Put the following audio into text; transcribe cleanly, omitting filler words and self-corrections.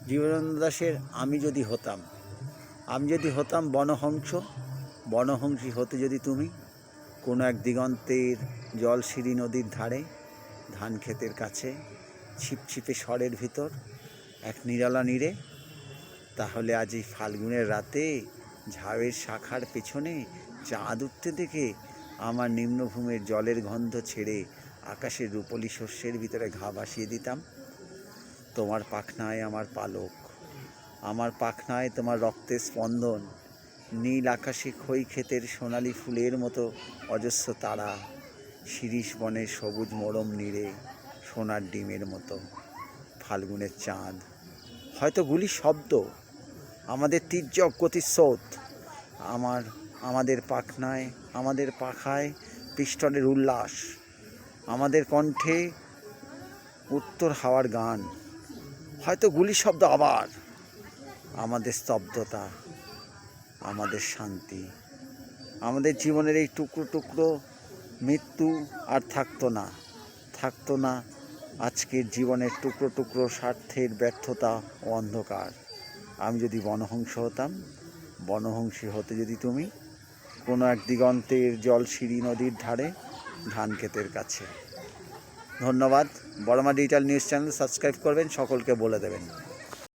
জীবনানন্দ দাশের আমি যদি হতাম বনহংসী হতে যদি তুমি, কোনো এক দিগন্তের জলশিরি নদীর ধারে, ধান ক্ষেতের কাছে, ছিপছিপে স্বরের ভিতর এক নিরালা নীড়ে, তাহলে আজ এই ফাল্গুনের রাতে ঝাউয়ের শাখার পেছনে চাঁদ উঠতে দেখে আমার নিম্নভূমের জলের গন্ধ ছেড়ে আকাশের রূপলি শস্যের ভিতরে ঘা ভাসিয়ে দিতাম। তোমার পাখনায় আমার পালক, আমার পাখনায় তোমার রক্তের স্পন্দন, নীল আকাশে খই ক্ষেতের সোনালি ফুলের মতো অজস্র তারা, শিরীষ বনের সবুজ মরম নীড়ে সোনার ডিমের মতো ফাল্গুনের চাঁদ। হয়তো গুলির শব্দ, আমাদের তীর্যক গতিস্রোত, আমাদের পাখনায়, আমাদের পাখায় পিস্টনের উল্লাস, আমাদের কণ্ঠে উত্তর হাওয়ার গান। হয়তো গুলির শব্দ আবার, আমাদের স্তব্ধতা, আমাদের শান্তি, আমাদের জীবনের এই টুকরো টুকরো মৃত্যু আর থাকতো না আজকের জীবনের টুকরো টুকরো স্বার্থের ব্যর্থতা ও অন্ধকার। আমি যদি বনহংসী হতে যদি তুমি, কোনো এক দিগন্তের জলশিরি নদীর ধারে, ধান ক্ষেতের কাছে। ধন্যবাদ। বড়মা ডিজিটাল নিউজ চ্যানেল সাবস্ক্রাইব করবেন, সকলকে বলে দেবেন।